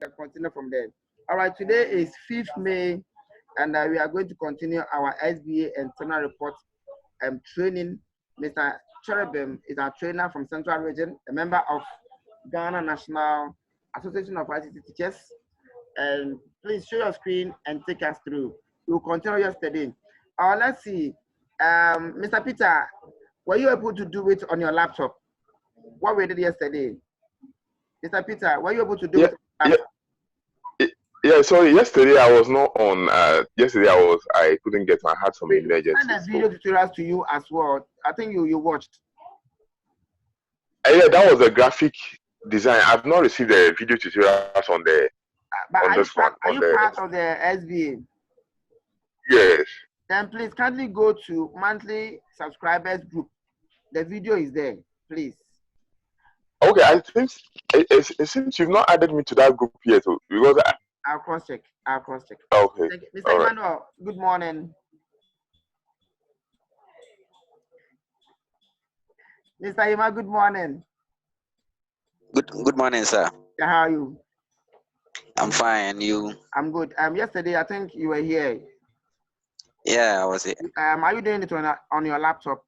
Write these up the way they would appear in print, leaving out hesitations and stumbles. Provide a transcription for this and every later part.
can continue from there. All right, today is 5th May, and we are going to continue our SBA internal report training. Mr. Cherubim is our trainer from Central Region, a member of Ghana National Association of ICT Teachers. And please show your screen and take us through. We'll continue yesterday. Let's see. Mr. Peter, were you able to do it on your laptop? What we did yesterday? Mr. Peter, were you able to do it on your laptop? Yeah, sorry, yesterday I was not on, yesterday I couldn't get, I had some emergency. Send a video tutorials to you as well. I think you watched. Yeah, that was a graphic design. I've not received the video tutorials on the, are you part of the SBA? Yes. Then please kindly go to monthly subscribers group. The video is there, please. Okay, I think it seems you've not added me to that group yet, because I'll cross check. Okay. Mr. Emmanuel, good morning. Mr. Emma, good morning. Good morning, sir. Yeah, how are you? I'm fine, and you? I'm good. Yesterday I think you were here. Yeah, I was here. Are you doing it on your laptop?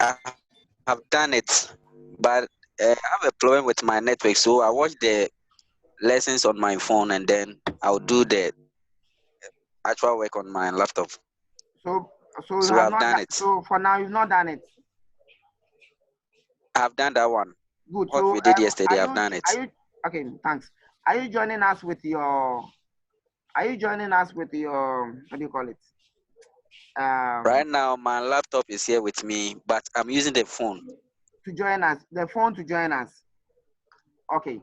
I have done it, but I have a problem with my network, so I watch the lessons on my phone and then I'll do the actual work on my laptop. So I've done it. So for now, you've not done it. I've done that one. Good. What we did yesterday, I've done it. Okay, thanks. Are you joining us with your? What do you call it? Right now, my laptop is here with me, but I'm using the phone. To join us, the phone to join us. Okay.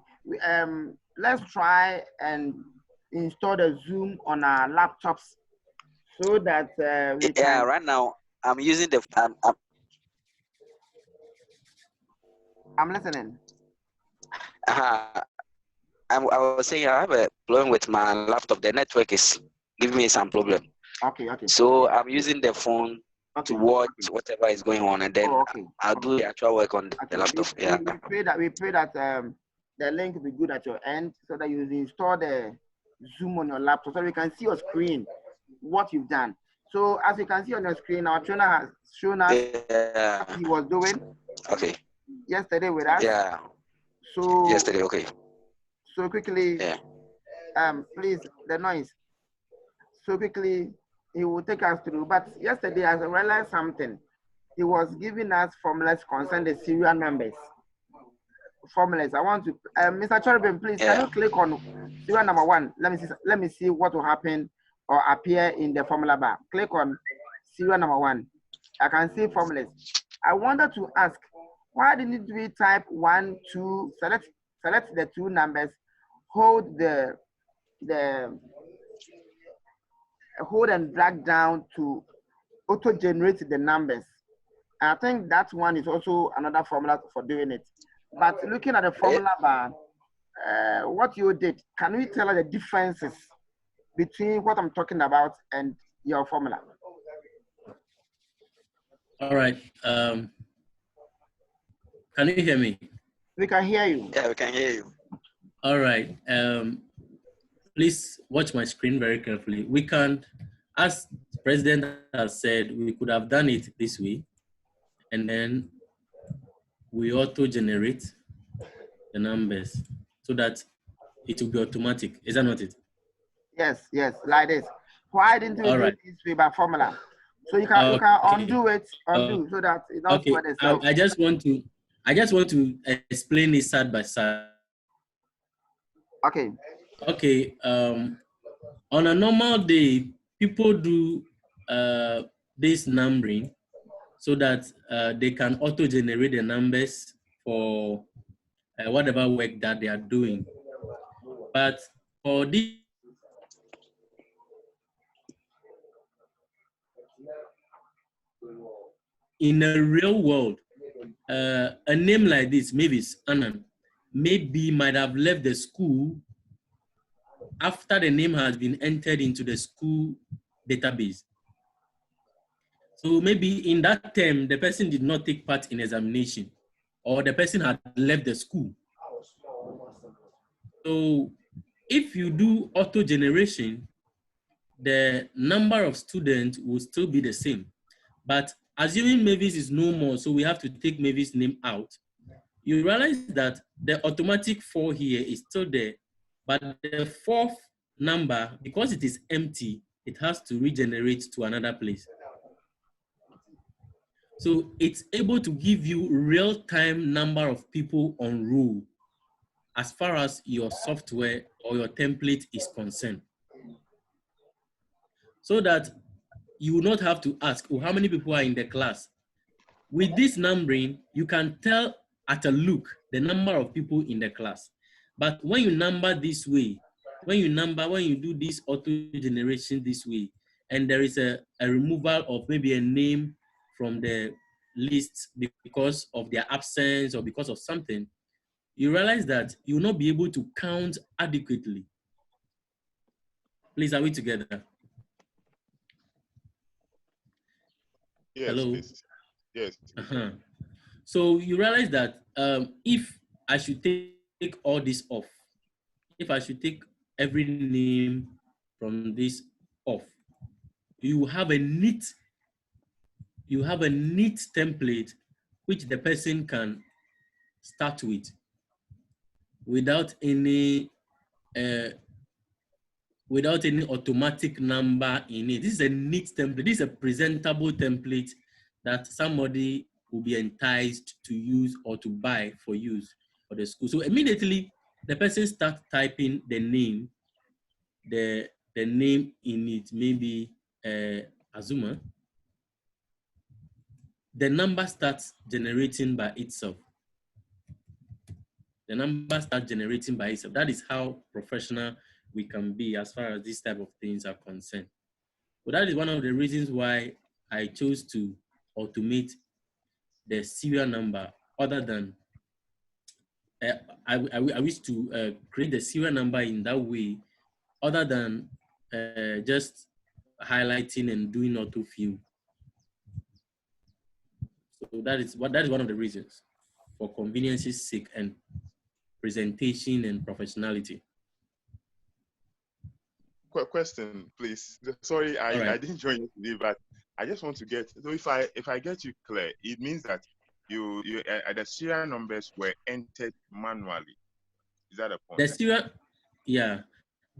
Let's try and install the Zoom on our laptops so that we can. Right now I'm using the. I'm listening. I was saying I have a problem with my laptop. The network is giving me some problem. Okay. So I'm using the phone to watch whatever is going on, and then I'll do the actual work on the laptop. We pray that the link will be good at your end so that you install the Zoom on your laptop so we can see your screen, what you've done. So as you can see on your screen, our trainer has shown us what he was doing. Okay. Yesterday with us. Yeah. So yesterday, okay. So quickly, please, the noise. So quickly, he will take us through. But yesterday, I realized something. He was giving us formulas concerning the serial numbers. Formulas. I want to, Mr. Cherubim, please, can you click on serial number 1? Let me see what will happen or appear in the formula bar. Click on serial number 1. I can see formulas. I wanted to ask, why didn't we type 1, 2, select the 2 numbers, hold hold and drag down to auto-generate the numbers. I think that one is also another formula for doing it. But looking at the formula bar, what you did, can we tell us the differences between what I'm talking about and your formula? All right. Can you hear me? We can hear you. Yeah, we can hear you. All right. Please watch my screen very carefully. We can, as the president has said, we could have done it this way, and then we auto-generate the numbers so that it will be automatic. Is that not it? Yes, like this. Why didn't we do it this way by formula? So you can undo it, so that it doesn't sweat itself. I just want to explain it side by side. Okay. Okay. On a normal day, people do this numbering so that they can auto-generate the numbers for whatever work that they are doing. But for this, in a real world, a name like this, maybe it's Anand, maybe might have left the school after the name has been entered into the school database. So maybe in that term, the person did not take part in examination, or the person had left the school. So if you do auto generation, the number of students will still be the same. But assuming Mavis is no more, so we have to take Mavis' name out, you realize that the automatic 4 here is still there, but the fourth number, because it is empty, it has to regenerate to another place. So it's able to give you real-time number of people on roll as far as your software or your template is concerned. So that you will not have to ask, oh, how many people are in the class? With this numbering, you can tell at a look the number of people in the class. But when you number this way, when you do this auto generation this way, and there is a removal of maybe a name from the list because of their absence or because of something, you realize that you will not be able to count adequately. Please, are we together? Yes, Hello? please. Yes. So you realize that if I should take all this off, if I should take every name from this off, you have a neat template which the person can start with without any automatic number in it. This is a neat template. This is a presentable template that somebody will be enticed to use or to buy for use for the school. So immediately the person starts typing the name, the name in it, maybe Azuma. The number starts generating by itself. The number starts generating by itself. That is how professional we can be as far as these type of things are concerned. So that is one of the reasons why I chose to automate the serial number other than I wish to create the serial number in that way other than just highlighting and doing autofill. So that is one of the reasons, for convenience's sake and presentation and professionality. Question, please. Sorry, Right. I didn't join you today, but I just want to get, so if I get you clear, it means that you the serial numbers were entered manually. Is that a point? The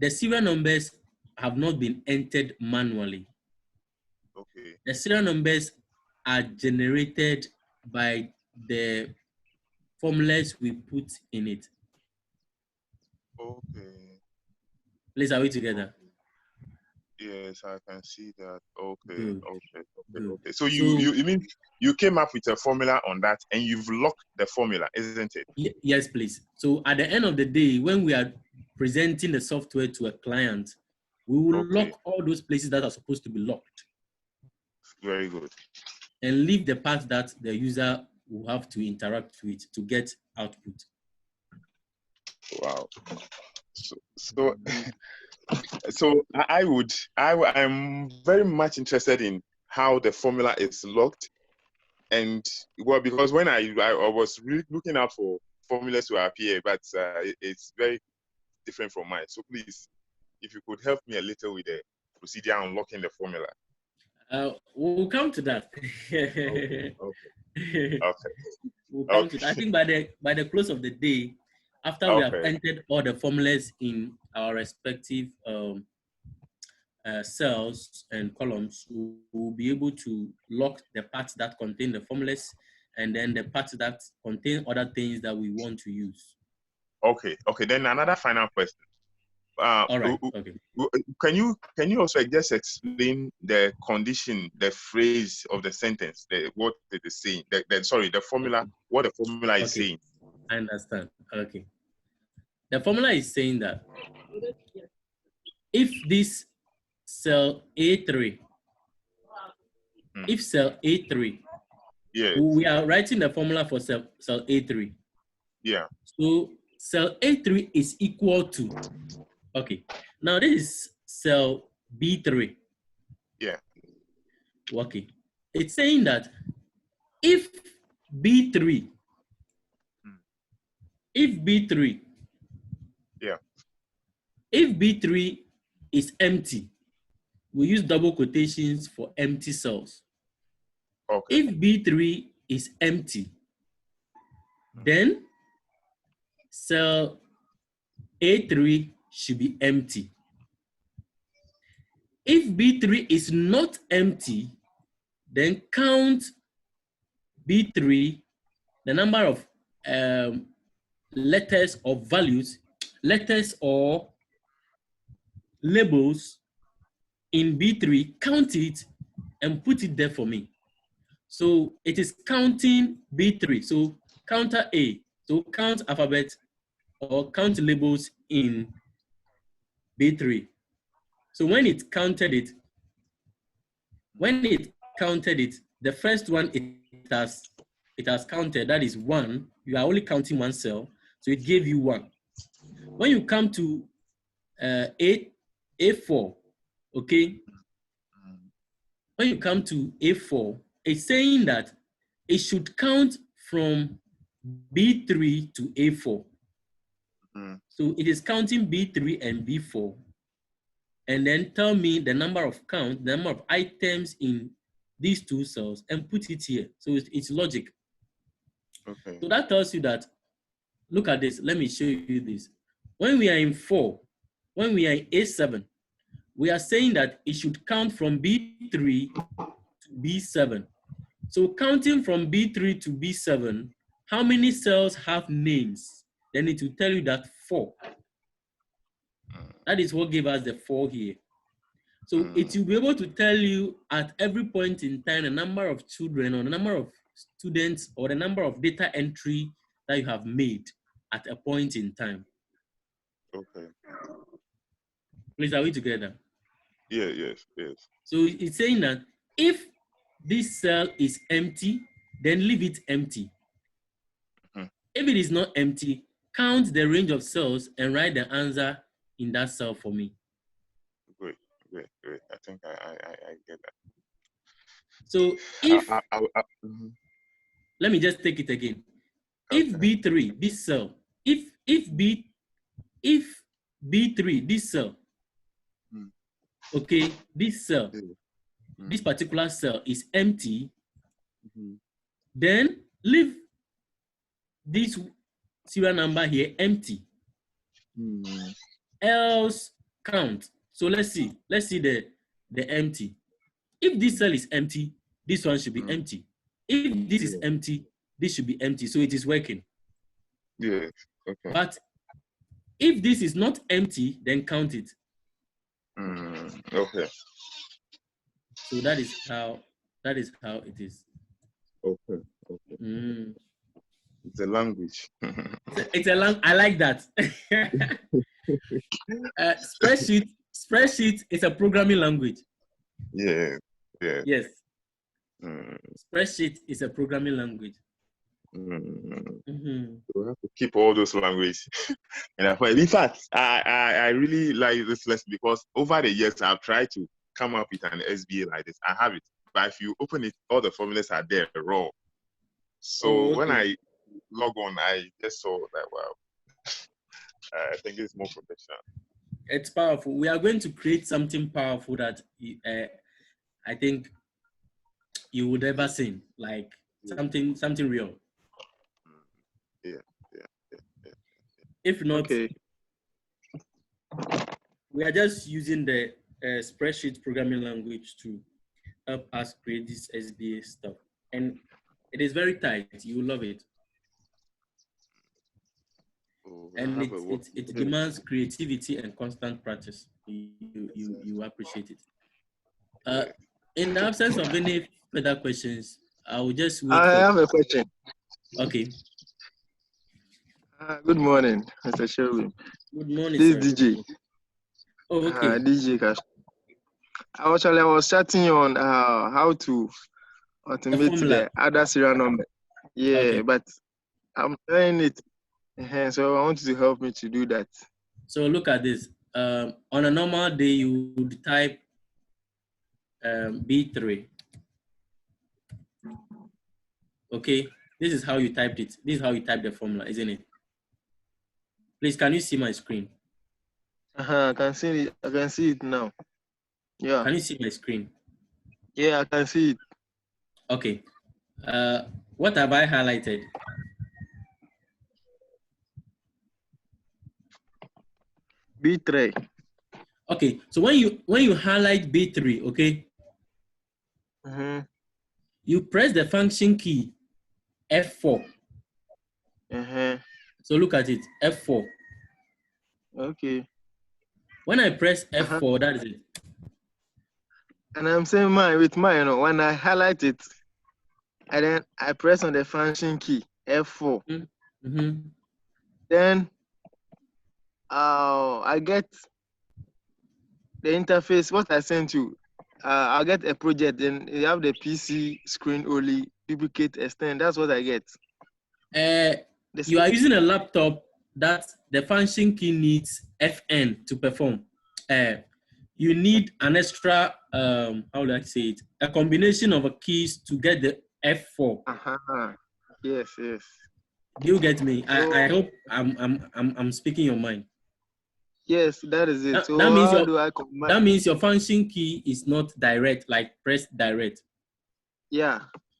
serial numbers have not been entered manually. Okay. The serial numbers are generated by the formulas we put in it. Okay. Please, are we together? Yes, I can see that. Okay. Good. Okay. Good. Okay. So you mean you came up with a formula on that and you've locked the formula, isn't it? Yes, please. So at the end of the day, when we are presenting the software to a client, we will lock all those places that are supposed to be locked. Very good. And leave the part that the user will have to interact with to get output. Wow. So I'm very much interested in how the formula is locked, and well, because when I was really looking out for formulas to appear, but it's very different from mine. So please, if you could help me a little with the procedure unlocking the formula. We'll come to that. Okay. We'll come to that. I think by the close of the day, after we have entered all the formulas in our respective cells and columns, we'll be able to lock the parts that contain the formulas and then the parts that contain other things that we want to use. Okay. Then another final question. All right. Okay. Can you also just explain the condition, the phrase of the sentence, what it is saying? The formula, okay. What the formula is saying. I understand. Okay. The formula is saying that if this cell A3, if cell A3, yes. We are writing the formula for cell A3. Yeah. So cell A3 is equal to, okay. Now this is cell B3. Yeah. Okay. It's saying that if B3, yeah, If B3 is empty, we use double quotations for empty cells. Okay. If B3 is empty, then cell A3 should be empty. If B3 is not empty, then count B3, the number of letters or values, letters or labels in B3, count it and put it there for me. So it is counting B3. So counter A. So count alphabet or count labels in B3. So when it counted it, the first one it has counted, that is 1. You are only counting one cell, so it gave you 1. When you come to A4, okay? When you come to A4, it's saying that it should count from B3 to A4. So it is counting B3 and B4, and then tell me the number of items in these two cells and put it here. So it's logic. Okay. So that tells you that, look at this, let me show you this. When we are in 4, when we are in A7, we are saying that it should count from B3 to B7. So counting from B3 to B7, how many cells have names? Then it will tell you that 4. That is what gave us the 4 here. So it will be able to tell you at every point in time the number of children or the number of students or the number of data entry that you have made at a point in time. Okay. Please, are we together? Yeah, yes. So it's saying that if this cell is empty, then leave it empty. If it is not empty, count the range of cells and write the answer in that cell for me. Great. I think I get that. So if, let me just take it again. Okay. If B3, this cell, if B3, this cell, okay, this cell, this particular cell is empty, then leave this serial number here empty. Else count. So let's see the empty. If this cell is empty, this one should be empty. If this is empty, this should be empty. So it is working. Yes. Okay. But if this is not empty, then count it. Okay. So that is how it is. Okay. It's a language. I like that. Spreadsheet is a programming language. Yeah. Yes. Spreadsheet is a programming language. So we have to keep all those languages. And in fact, I really like this lesson because over the years I've tried to come up with an SBA like this. I have it, but if you open it, all the formulas are there raw. So when I log on, I just saw that, wow, I think it's more professional. It's powerful. We are going to create something powerful that I think you would ever see, like something real. Yeah. If not, we are just using the spreadsheet programming language to help us create this SBA stuff. And it is very tight. You will love it. And it demands creativity and constant practice. You appreciate it. In the absence of any further questions, I will just wait. I have a question. Okay. Good morning, Mr. Shelby. Good morning, this sir. Is DJ. Oh, okay. DJ Cash. I was chatting on how to automate the other serial number. Yeah, okay. But I'm trying it. So I want you to help me to do that. So look at this. On a normal day, you would type B3. Okay, this is how you typed it. This is how you type the formula, isn't it? Please, can you see my screen? I can see it. I can see it now. Yeah. Can you see my screen? Yeah, I can see it. Okay. What have I highlighted? B3. Okay. So when you highlight B3, okay, you press the function key F4. So look at it, F4. Okay. When I press F4, that is it. And I'm saying mine with mine, when I highlight it, and then I press on the function key F4. Then I get the interface. What I sent you, I'll get a project. Then you have the PC screen only duplicate extend. That's what I get. You are using a laptop that the function key needs Fn to perform. You need an extra, how do I say it? A combination of keys to get the F4. Yes, yes. Do you get me? I hope I'm speaking your mind. Yes, that is it. So that means how do I combine? That means your function key is not direct, like press direct. Yeah.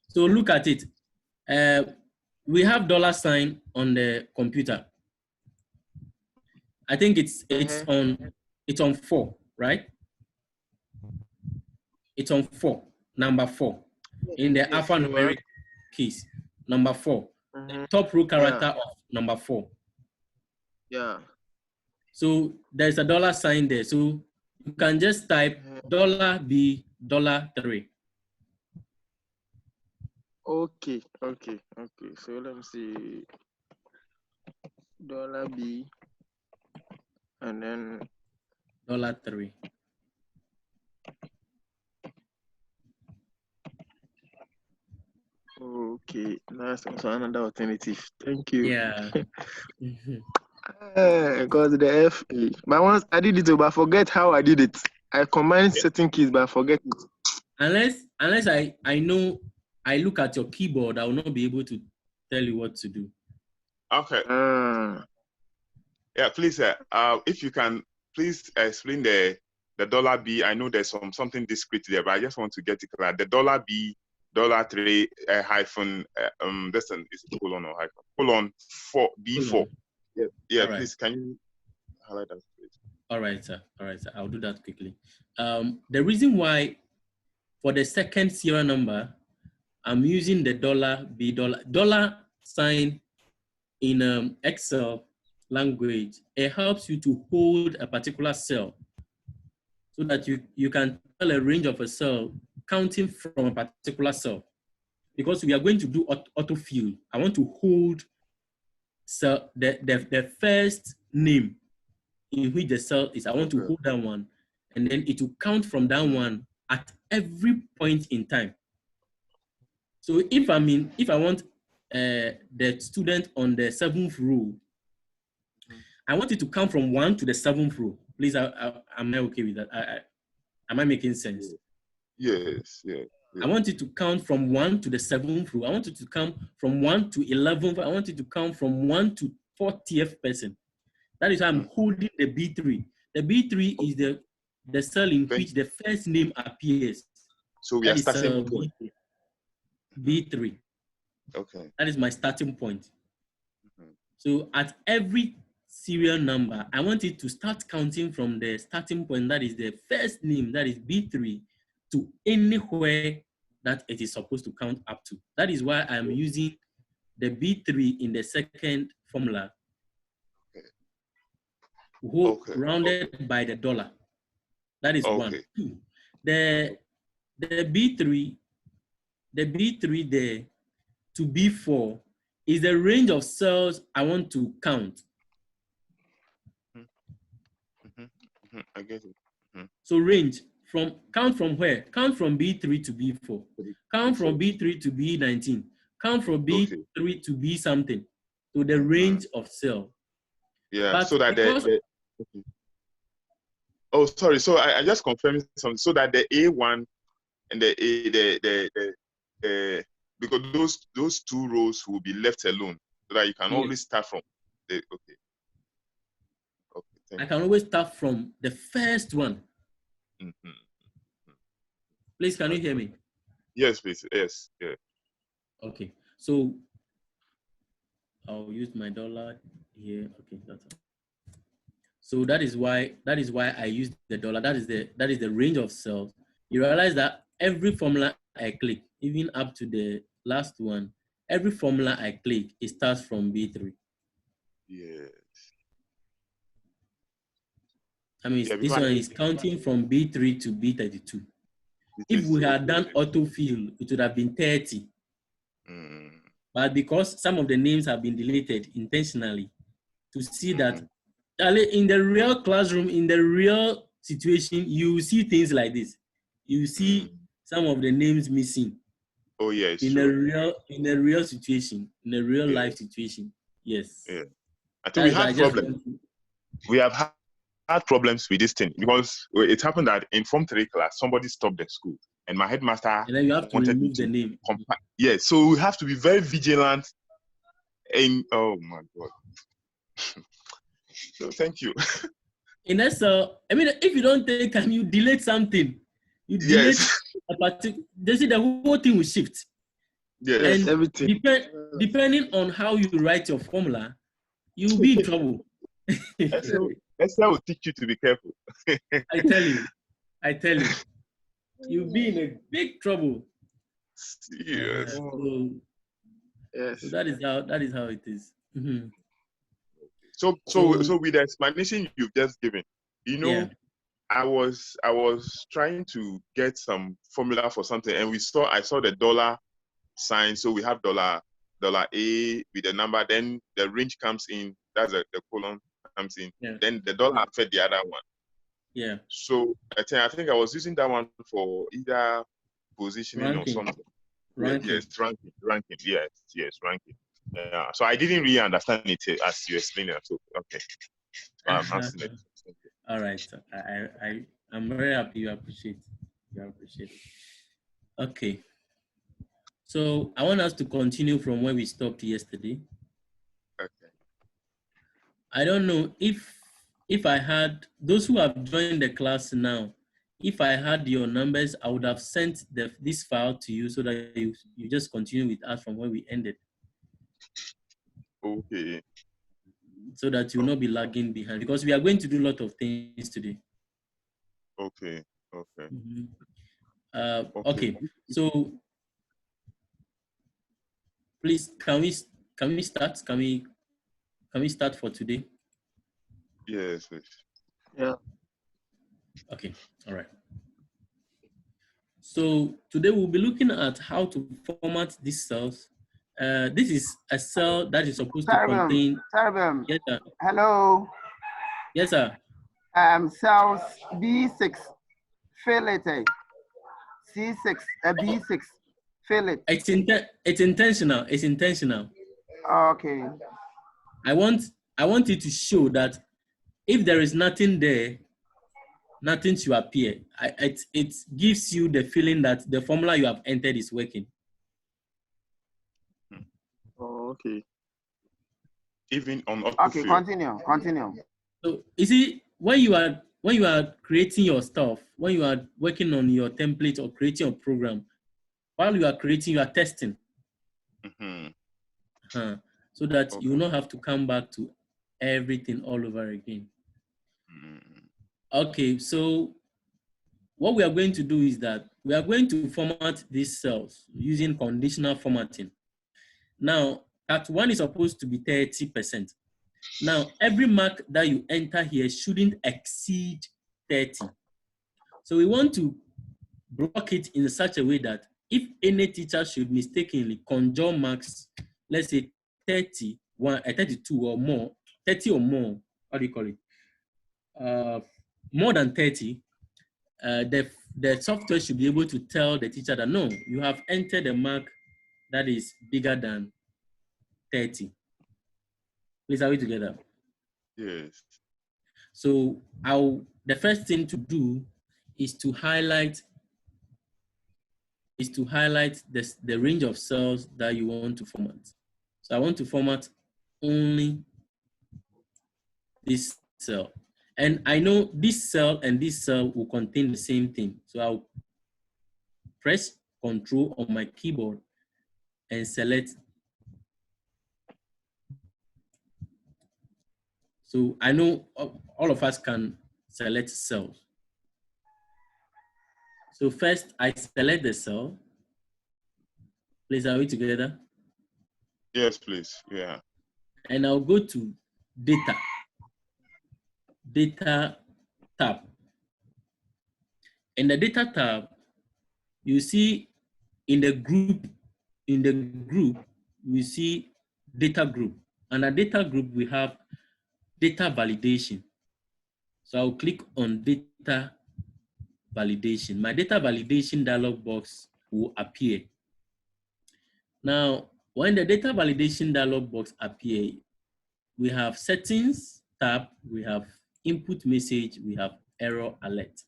So look at it. We have $sign on the computer. I think it's on 4, right? It's on 4, number 4, in the alphanumeric keys. Number 4, the top row character of number 4. Yeah. So there's a $sign there. So you can just type $B $3. Okay. So let me see. $B and then $3. Okay, that's also another alternative. Thank you. Yeah. Because the FA. But once I did it, but I forget how I did it. I combined certain keys, but I forget it. Unless I know, I look at your keyboard, I will not be able to tell you what to do. Okay. Yeah, please, if you can, please explain the $B. I know there's something discrete there, but I just want to get it clear. The $B $3 hyphen this one is colon or hyphen colon 4 B4. Yeah. Right. Please, can you highlight that, please? All right, sir. I'll do that quickly. The reason why for the second serial number, I'm using the $B $sign in Excel language. It helps you to hold a particular cell so that you can tell a range of a cell counting from a particular cell. Because we are going to do autofill, I want to hold the first name in which the cell is. I want to hold that one, and then it will count from that one at every point in time. So if I want the student on the 7th row, I want it to count from 1 to the 7th row. Please, am I okay with that? Am I making sense? Yes. Yeah. I want it to count from 1 to the 7th row. I want it to count from 1 to 11th. I want it to count from 1 to 40th person. That is why I'm holding the B3. The B3 is the cell in which the first name appears. So we are starting point. B3. Okay. That is my starting point. So at every serial number, I want it to start counting from the starting point, that is the first name, that is B3, to anywhere that it is supposed to count up to. That is why I'm using the B3 in the second formula, rounded by the $. That is one. Two, the B3 there to B4 is the range of cells I want to count. I get it. So range count from where? Count from B3 to B4. Count from B3 to B19. Count from B3 to B something. To the range of cell. Yeah, but so that oh, sorry. So I just confirmed something. So that the A1 and the because those 2 rows will be left alone, so that you can always start from the I can always start from the first one. Please, can you hear me? Yes, please. Yes. Yeah. Okay. So I'll use my dollar here. Okay, that's all. So that is why I use the dollar. That is the range of cells. You realize that every formula I click, even up to the last one, every formula I click, it starts from B3. Yes. I mean, Yeah, this one is counting from B3 to B32. If we had done autofill, it would have been 30. But because some of the names have been deleted intentionally to see that in the real classroom, in the real situation, you see things like this. You see some of the names missing. Oh yeah, in a real situation, in a real life situation. Yes. Yeah. I think we had problems. We have had problems with this thing because it happened that in Form 3 class, somebody stopped the school and my headmaster and then you have to remove the name. Yeah, so we have to be very vigilant. And oh my God. So thank you. In Excel, I mean, if you don't take and you delete something, you delete a particular, they see the whole thing will shift. Yes. And everything. Depending on how you write your formula, you'll be in trouble. Excel will teach you to be careful. I tell you, you'll be in a big trouble. Yes. So that is how it is. Mm-hmm. So with the explanation you've just given, you know, I was trying to get some formula for something, and I saw the dollar sign. So we have dollar A with the number, then the range comes in. That's the column comes in. Yeah. Then the dollar fed the other one. Yeah. So I think I was using that one for either positioning or something. Ranking. Yes, ranking. Yes, ranking. Yeah. So I didn't really understand it as you explained it. So okay. So I'm asking it. All right. I'm very happy you appreciate it. Okay. So I want us to continue from where we stopped yesterday. Okay. I don't know if I had those who have joined the class now, if I had your numbers, I would have sent this file to you so that you just continue with us from where we ended. Okay. So that you'll not be lagging behind, because we are going to do a lot of things today. Okay. Okay. Mm-hmm. Okay. So please, can we start? Can we start for today? Yes. Yeah. Okay. All right. So today we'll be looking at how to format these cells. This is a cell that is supposed to contain. Yes, sir. Hello. Yes, sir. Cells B6, fill it. C6, B6, fill it. It's intentional. It's intentional. Okay. I want it to show that if there is nothing there, nothing to appear. It gives you the feeling that the formula you have entered is working. Oh, okay. Even on okay, continue. So you see, when you are creating your stuff, when you are working on your template or creating a program, while you are creating, you are testing. Mm-hmm. So that you will not have to come back to everything all over again. Mm-hmm. Okay, so what we are going to do is that we are going to format these cells using conditional formatting. Now, that one is supposed to be 30%. Now, every mark that you enter here shouldn't exceed 30. So we want to block it in such a way that if any teacher should mistakenly conjure marks, let's say 30, 32 or more, 30 or more, what do you call it? More than 30, the software should be able to tell the teacher that no, you have entered a mark that is bigger than 30. Please, are we together? Yes. So the first thing to do is to highlight the range of cells that you want to format. So I want to format only this cell. And I know this cell and this cell will contain the same thing. So I'll press Control on my keyboard and select. So I know all of us can select cells. So first I select the cell. Please, are we together? Yes, please. Yeah. And I'll go to Data. Data tab. In the Data tab, you see in the group, we see data group. And a data group, we have data validation. So I'll click on data validation. My data validation dialog box will appear. Now, when the data validation dialog box appear, we have settings tab, we have input message, we have error alert.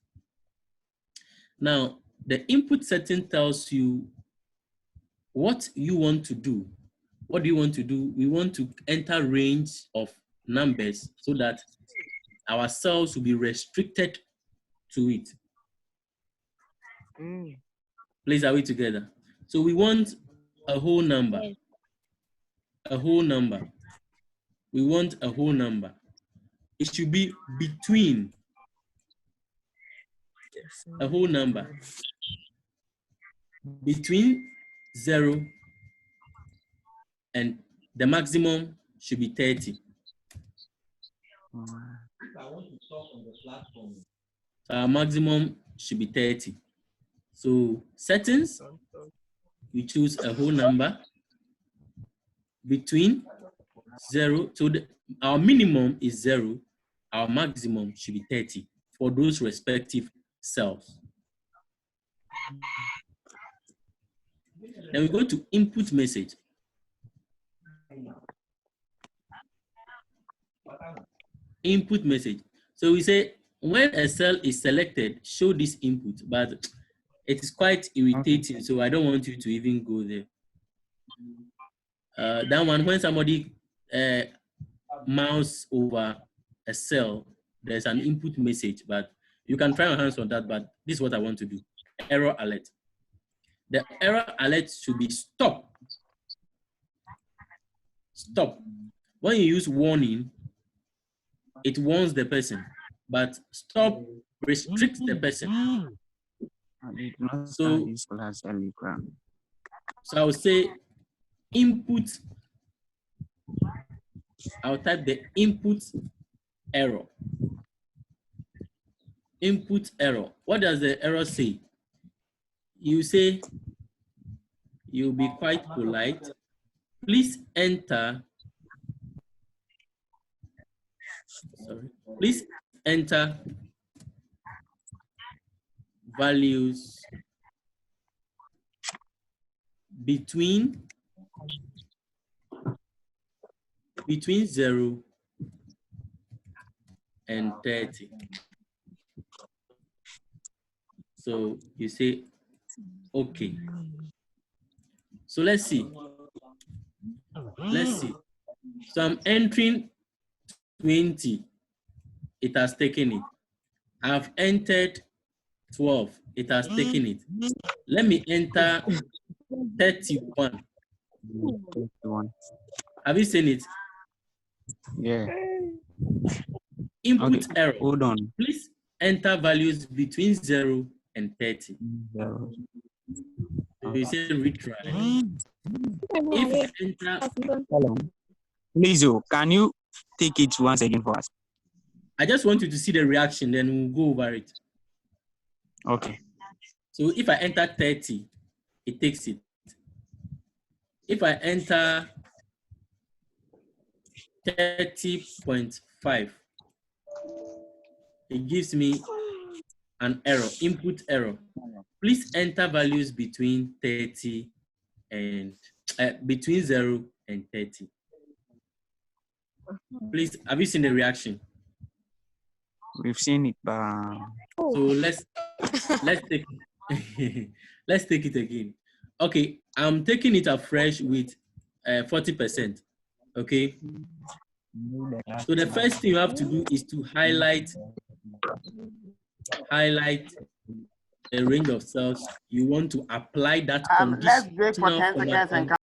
Now, the input setting tells you what you want to do. What do you want to do? We want to enter range of numbers so that our cells will be restricted to it. Please, are we together? So we want a whole number. A whole number. We want a whole number. It should be between a whole number. Between 0 and the maximum should be 30. So our maximum should be 30. So settings, you choose a whole number between 0. So our minimum is 0. Our maximum should be 30 for those respective cells. Then we go to input message. Input message. So we say when a cell is selected, show this input, but it is quite irritating, so I don't want you to even go there. That one, when somebody mouse over a cell, there's an input message, but you can try your hands on that, but this is what I want to do. Error alert. The error alert should be stop. Stop. When you use warning, it warns the person, but stop restricts the person. So I will say input. I'll type the input error. Input error. What does the error say? You say, you'll be quite polite. Please enter. Sorry. Please enter values between 0 and 30. So you say, okay. So let's see. Let's see. So I'm entering 20. It has taken it. I've entered 12. It has taken it. Let me enter 31. Have you seen it? Yeah. Input Okay. error. Hold on. Please enter values between 0 and 30. Zero. So you say retry. If you enter, Hello. Please, can you take it once again for us? I just want you to see the reaction, then we'll go over it. Okay. So if I enter 30, it takes it. If I enter 30.5, it gives me an error, input error. Please enter values between 30 and between 0 and 30. Please, have you seen the reaction? We've seen it, but so let's take let's take it again. Okay, I'm taking it afresh with 40%. Okay, So the first thing you have to do is to highlight the range of cells you want to apply that let's break for conditional 10 seconds formatting. and